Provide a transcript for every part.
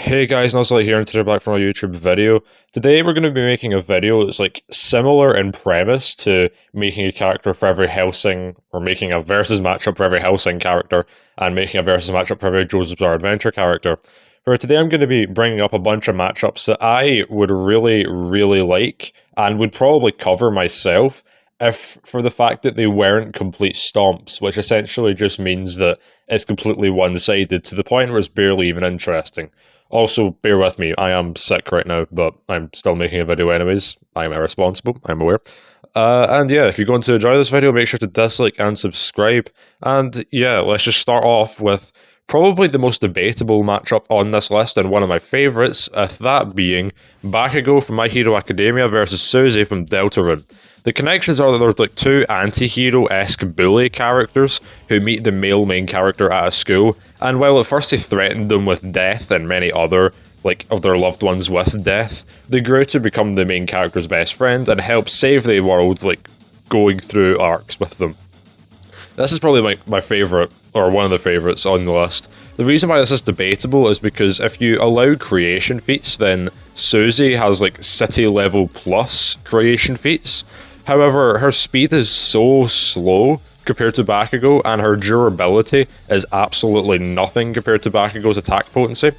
Hey guys, Nuzlite here, and today we're back from a YouTube video. Today we're going to be making a video that's like similar in premise to making a character for every Hellsing, or making a versus matchup for every Hellsing character, and making a versus matchup for every JoJo's Bizarre Adventure character. For today I'm going to be bringing up a bunch of matchups that I would really like, and would probably cover myself, if for the fact that they weren't complete stomps, which essentially just means that it's completely one-sided to the point where it's barely even interesting. Also, bear with me, I am sick right now, but I'm still making a video anyways. I am irresponsible, I'm aware. And yeah, if you're going to enjoy this video, make sure to dislike and subscribe. And yeah, let's just start off with probably the most debatable matchup on this list, and one of my favourites, that being Bakugo from My Hero Academia versus Susie from Deltarune. The connections are that there's like two anti-hero-esque bully characters who meet the male main character at a school, and while at first he threatened them with death and many other, like, of their loved ones with death, they grew to become the main character's best friend and help save the world, like, going through arcs with them. This is probably my favourite, or one of the favourites on the list. The reason why this is debatable is because if you allow creation feats, then Susie has like city level plus creation feats. However, her speed is so slow compared to Bakugo, and her durability is absolutely nothing compared to Bakugo's attack potency.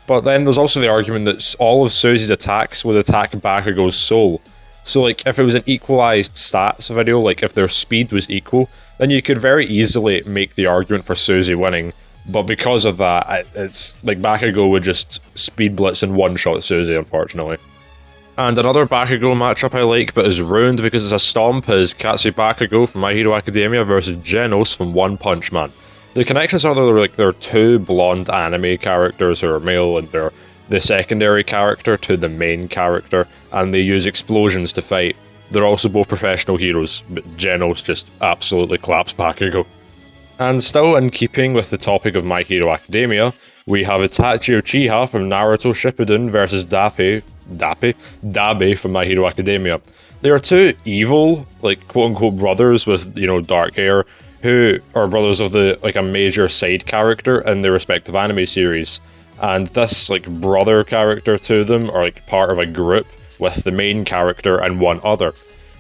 But then there's also the argument that all of Susie's attacks would attack Bakugo's soul. So like, if it was an equalized stats video, like if their speed was equal, then you could very easily make the argument for Susie winning. But because of that, it's like Bakugo would just speed blitz and one-shot Susie, unfortunately. And another Bakugo matchup I like, but is ruined because it's a stomp, is Katsu Bakugo from My Hero Academia versus Genos from One Punch Man. The connections are that they're two blonde anime characters who are male, and they're the secondary character to the main character, and they use explosions to fight. They're also both professional heroes, but Genos just absolutely claps Bakugo. And still in keeping with the topic of My Hero Academia, we have Itachi Uchiha from Naruto Shipudin versus Dabi from My Hero Academia. They are two evil, like, quote-unquote brothers with, you know, dark hair, who are brothers of a major side character in their respective anime series. And this, like, brother character to them are, like, part of a group with the main character and one other.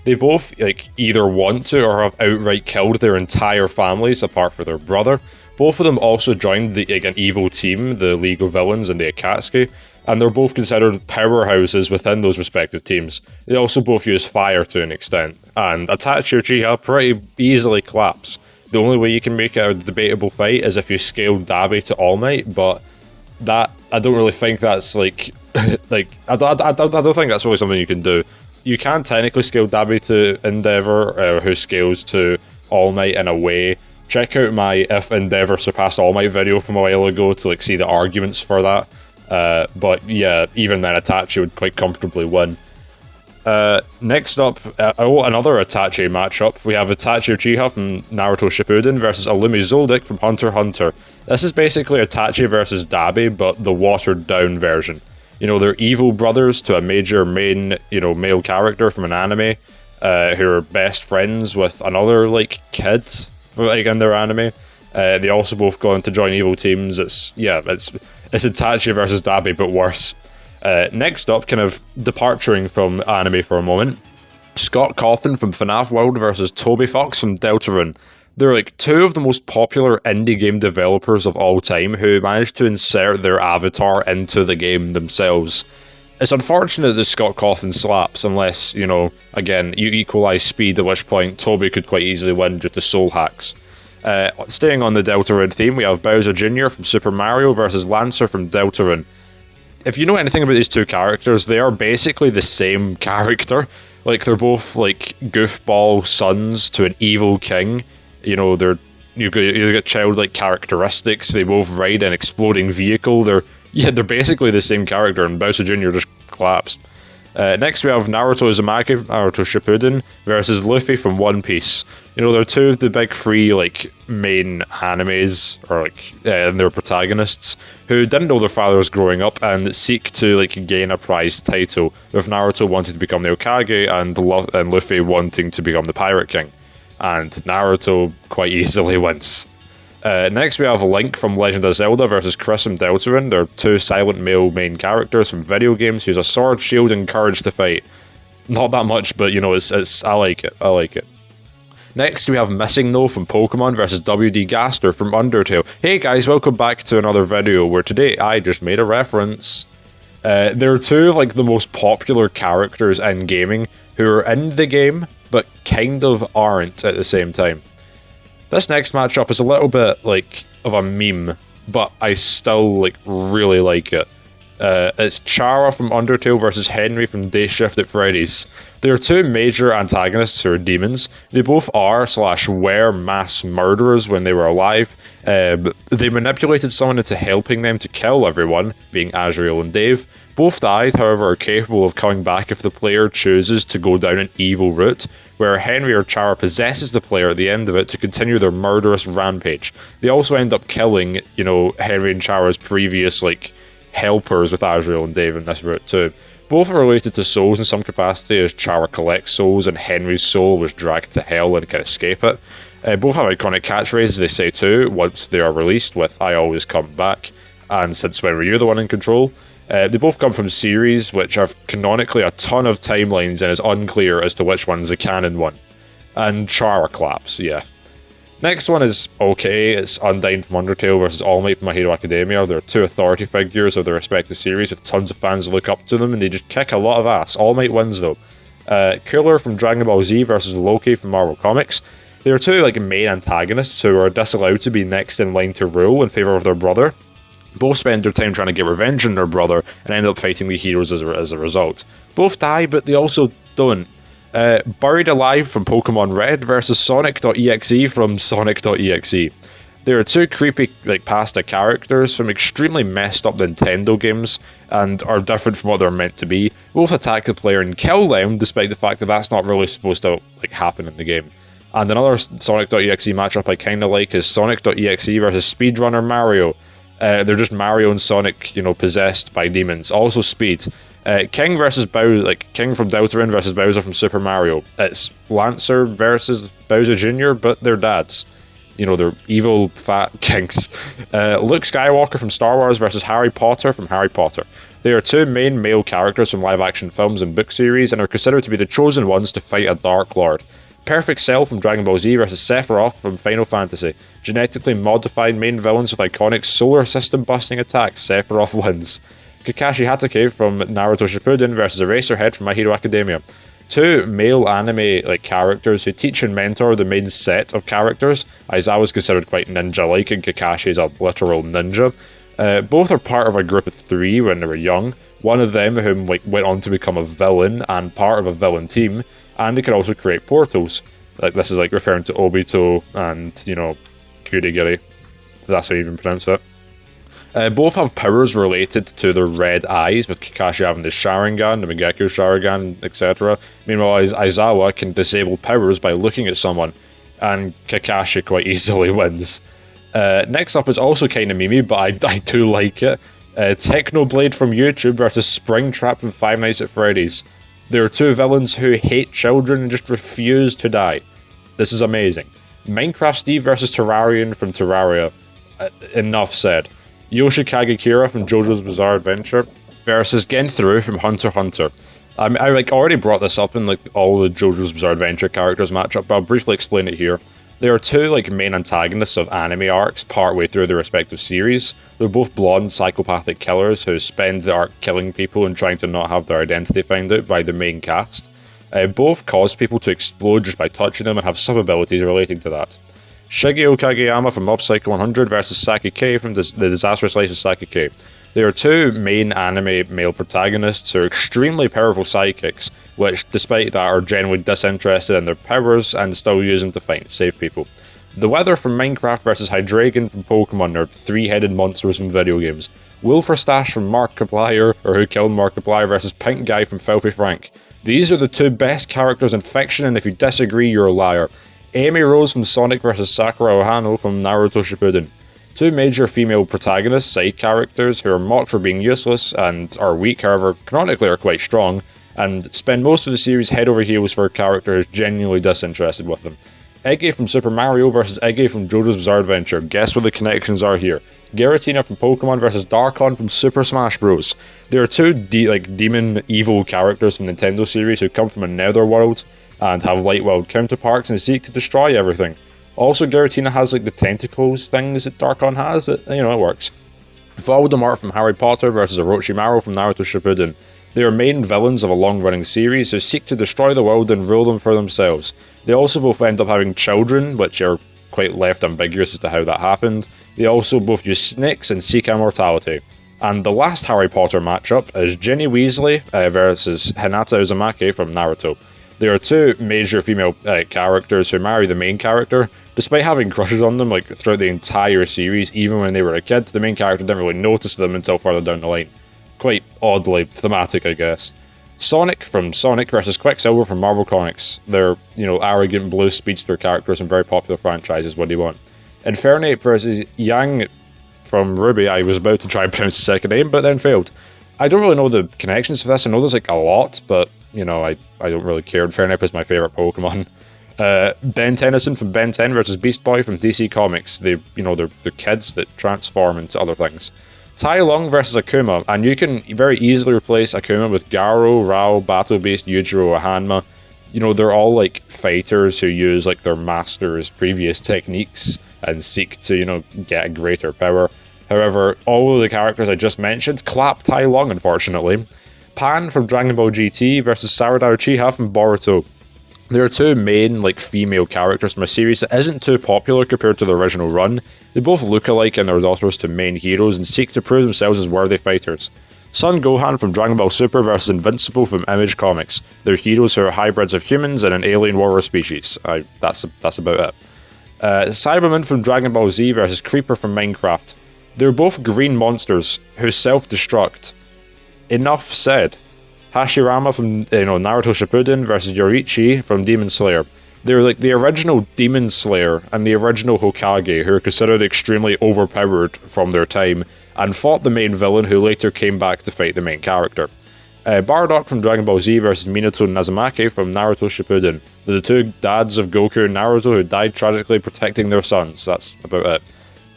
They both, like, either want to or have outright killed their entire families apart from their brother. Both of them also joined an evil team, the League of Villains and the Akatsuki, and they're both considered powerhouses within those respective teams. They also both use fire to an extent, and Itachi Uchiha pretty easily claps. The only way you can make it a debatable fight is if you scale Dabi to All Might, but that, I don't really think that's like, I don't think that's really something you can do. You can technically scale Dabi to Endeavor, who scales to All Might in a way. Check out my If Endeavor Surpassed All Might video from a while ago to like see the arguments for that. But yeah, even then Itachi would quite comfortably win. Next up, another Itachi matchup. We have Itachi Uchiha from Naruto Shippuden versus Illumi Zoldyck from Hunter x Hunter. This is basically Itachi versus Dabi, but the watered down version. You know, they're evil brothers to a major main, you know, male character from an anime, who are best friends with another, like, kid, like, in their anime. They also both go on to join evil teams. It's Itachi versus Dabi, but worse. Next up, kind of departuring from anime for a moment, Scott Cawthon from FNAF World versus Toby Fox from Deltarune. They're like two of the most popular indie game developers of all time who managed to insert their avatar into the game themselves. It's unfortunate that Scott Cawthon slaps unless, you know, again, you equalize speed, at which point Toby could quite easily win due to soul hacks. Staying on the Deltarune theme, we have Bowser Jr. from Super Mario versus Lancer from Deltarune. If you know anything about these two characters, they are basically the same character. Like, they're both, like, goofball sons to an evil king. You know, you get childlike characteristics. They both ride an exploding vehicle. They're basically the same character, and Bowser Jr. just claps. Next we have Naruto Uzumaki from Naruto Shippuden versus Luffy from One Piece. You know, they're two of the big three, like, main animes, or like, and their protagonists, who didn't know their fathers growing up and seek to, like, gain a prized title, with Naruto wanting to become the Hokage and Luffy wanting to become the Pirate King. And Naruto quite easily wins. Next we have Link from Legend of Zelda versus Chris from Deltarune. They're two silent male main characters from video games who use a sword, shield, and courage to fight. Not that much, but you know, I like it. I like it. Next, we have Missing No from Pokemon versus WD Gaster from Undertale. Hey guys, welcome back to another video where today I just made a reference. They're two of like the most popular characters in gaming who are in the game, but kind of aren't at the same time. This next matchup is a little bit like of a meme, but I still like really like it. It's Chara from Undertale versus Henry from Day Shift at Freddy's. They are two major antagonists who are demons. They both are/were mass murderers when they were alive. They manipulated someone into helping them to kill everyone, being Azrael and Dave. Both died, however, are capable of coming back if the player chooses to go down an evil route, where Henry or Chara possesses the player at the end of it to continue their murderous rampage. They also end up killing, you know, Henry and Chara's previous, like, helpers with Azrael and Dave in this route too. Both are related to souls in some capacity, as Chara collects souls and Henry's soul was dragged to hell and can escape it. Both have iconic catchphrases they say too once they are released, with "I always come back" and "Since when were you the one in control?" They both come from series which have canonically a ton of timelines and is unclear as to which one's the canon one. And Chara claps, yeah. Next one is okay. It's Undyne from Undertale versus All Might from My Hero Academia. They're two authority figures of their respective series with tons of fans that look up to them, and they just kick a lot of ass. All Might wins though. Cooler from Dragon Ball Z versus Loki from Marvel Comics. They are two like main antagonists who are disallowed to be next in line to rule in favour of their brother. Both spend their time trying to get revenge on their brother and end up fighting the heroes as a result. Both die, but they also don't. Buried Alive from Pokemon Red versus Sonic.exe from Sonic.exe. There are two creepy, like, pasta characters from extremely messed up Nintendo games and are different from what they're meant to be. Both attack the player and kill them, despite the fact that that's not really supposed to, like, happen in the game. And another Sonic.exe matchup I kinda like is Sonic.exe versus Speedrunner Mario. They're just Mario and Sonic, you know, possessed by demons. Also speed. King versus Bowser, like King from Deltarune versus Bowser from Super Mario. It's Lancer versus Bowser Jr., but they're dads. You know, they're evil, fat kings. Luke Skywalker from Star Wars versus Harry Potter from Harry Potter. They are two main male characters from live-action films and book series and are considered to be the chosen ones to fight a Dark Lord. Perfect Cell from Dragon Ball Z versus Sephiroth from Final Fantasy. Genetically modified main villains with iconic solar system busting attacks. Sephiroth wins. Kakashi Hatake from Naruto Shipudin versus Eraserhead from My Hero Academia. Two male anime like characters who teach and mentor the main set of characters. Aizawa's considered quite ninja-like and Kakashi is a literal ninja. Both are part of a group of three when they were young. One of them whom like went on to become a villain and part of a villain team. And they can also create portals. Like this is like referring to Obito and, you know, Kurigiri. That's how you even pronounce it. Both have powers related to their red eyes, with Kakashi having the Sharingan, the Mangekyou Sharingan, etc. Meanwhile, Aizawa can disable powers by looking at someone, and Kakashi quite easily wins. Next up is also kind of memey, but I do like it. Technoblade from YouTube versus Springtrap from Five Nights at Freddy's. There are two villains who hate children and just refuse to die. This is amazing. Minecraft Steve versus Terrarian from Terraria. Enough said. Yoshikage Kira from JoJo's Bizarre Adventure versus Genthru from Hunter x Hunter. I like already brought this up in like all the JoJo's Bizarre Adventure characters matchup, but I'll briefly explain it here. There are two like main antagonists of anime arcs partway through their respective series. They're both blonde psychopathic killers who spend the arc killing people and trying to not have their identity found out by the main cast. Both cause people to explode just by touching them and have some abilities relating to that. Shigeo Kageyama from Mob Psycho 100 versus Saki K from the Disastrous Life of Saki K. They are two main anime male protagonists who are extremely powerful sidekicks, which despite that are generally disinterested in their powers and still use them to fight and save people. The Weather from Minecraft versus Hydreigon from Pokemon are three-headed monsters from video games. Wolferstache from Markiplier, or Who Killed Markiplier, versus Pink Guy from Filthy Frank. These are the two best characters in fiction, and if you disagree, you're a liar. Amy Rose from Sonic versus Sakura Ohano from Naruto Shippuden. Two major female protagonists, side characters, who are mocked for being useless and are weak, however, canonically are quite strong, and spend most of the series head over heels for a character who's genuinely disinterested with them. Iggy from Super Mario versus Iggy from JoJo's Bizarre Adventure. Guess what the connections are here? Giratina from Pokemon versus Darkon from Super Smash Bros. There are two demon evil characters from Nintendo series who come from a netherworld and have light world counterparts and seek to destroy everything. Also, Giratina has like the tentacles things that Darkon has. It works. Voldemort from Harry Potter versus Orochimaru from Naruto Shippuden. They are main villains of a long-running series who seek to destroy the world and rule them for themselves. They also both end up having children, which are quite left ambiguous as to how that happened. They also both use snakes and seek immortality. And the last Harry Potter matchup is Ginny Weasley versus Hinata Uzumaki from Naruto. There are two major female characters who marry the main character. Despite having crushes on them like throughout the entire series, even when they were a kid, the main character didn't really notice them until further down the line. Quite oddly thematic, I guess. Sonic from Sonic vs. Quicksilver from Marvel Comics. They're, arrogant blue speedster characters in very popular franchises. What do you want? Infernape versus Yang from Ruby. I was about to try and pronounce the second name, but then failed. I don't really know the connections for this. I know there's a lot, but, I don't really care. Infernape is my favourite Pokemon. Ben Tennyson from Ben 10 versus Beast Boy from DC Comics. They're kids that transform into other things. Tai Lung versus Akuma, and you can very easily replace Akuma with Garo, Rao, Battle Beast, Yujiro, or Hanma. They're all like fighters who use like their master's previous techniques and seek to, get a greater power. However, all of the characters I just mentioned clap Tai Lung, unfortunately. Pan from Dragon Ball GT versus Sarada Uchiha from Boruto. There are two main, female characters from a series that isn't too popular compared to the original run. They both look alike and are daughters to main heroes and seek to prove themselves as worthy fighters. Son Gohan from Dragon Ball Super versus Invincible from Image Comics. They're heroes who are hybrids of humans and an alien warrior species. That's about it. Cyberman from Dragon Ball Z versus Creeper from Minecraft. They're both green monsters who self-destruct. Enough said. Hashirama from Naruto Shippuden versus Yoriichi from Demon Slayer. They're like the original Demon Slayer and the original Hokage, who are considered extremely overpowered from their time, and fought the main villain who later came back to fight the main character. Bardock from Dragon Ball Z versus Minato Nazumaki from Naruto Shippuden. They're the two dads of Goku and Naruto who died tragically protecting their sons. That's about it.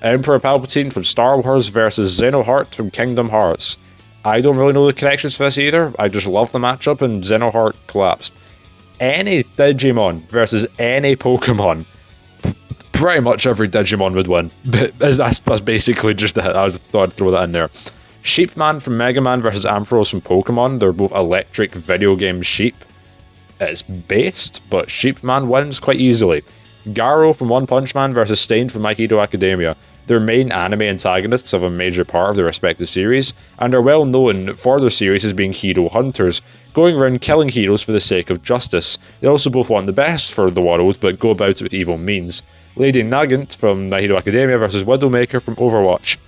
Emperor Palpatine from Star Wars versus Xenoheart from Kingdom Hearts. I don't really know the connections for this either. I just love the matchup and Xenoheart collapsed. Any Digimon versus any Pokemon. Pretty much every Digimon would win. But that's basically just it. I thought I'd throw that in there. Sheepman from Mega Man versus Ampharos from Pokemon. They're both electric video game sheep. It's based, but Sheepman wins quite easily. Garo from One Punch Man versus Stain from My Hero Academia. They're main anime antagonists of a major part of their respective series, and are well known for their series as being hero hunters, going around killing heroes for the sake of justice. They also both want the best for the world, but go about it with evil means. Lady Nagant from My Hero Academia versus Widowmaker from Overwatch.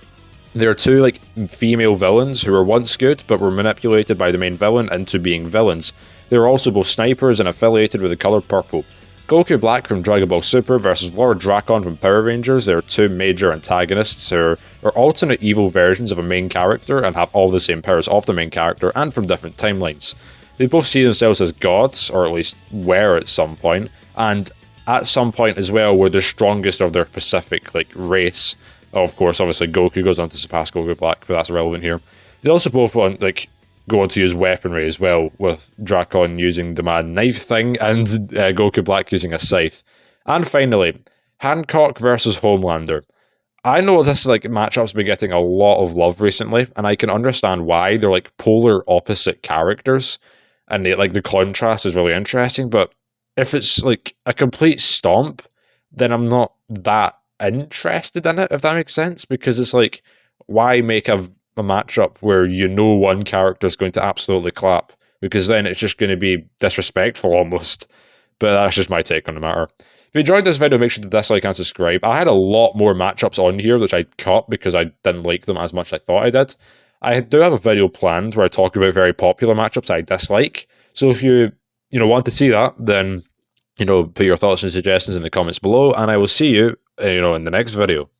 There are two female villains who were once good, but were manipulated by the main villain into being villains. They are also both snipers and affiliated with the colour purple. Goku Black from Dragon Ball Super versus Lord Drakon from Power Rangers. There are two major antagonists who are alternate evil versions of a main character and have all the same powers of the main character and from different timelines. They both see themselves as gods, or at least were at some point, and at some point as well were the strongest of their specific race. Of course, obviously Goku goes on to surpass Goku Black, but that's irrelevant here. They also both want go on to use weaponry as well, with Drakon using the mad knife thing and Goku Black using a scythe. And finally, Hancock versus Homelander. I know this matchup's been getting a lot of love recently, and I can understand why. They're polar opposite characters, and the contrast is really interesting, but if it's a complete stomp, then I'm not that interested in it, if that makes sense, because it's why make a matchup where one character is going to absolutely clap, because then it's just going to be disrespectful almost. But that's just my take on the matter. If you enjoyed this video, make sure to dislike and subscribe. I had a lot more matchups on here which I cut because I didn't like them as much as I thought I did. I do have a video planned where I talk about very popular matchups I dislike, so if you want to see that, then put your thoughts and suggestions in the comments below, and I will see you in the next video.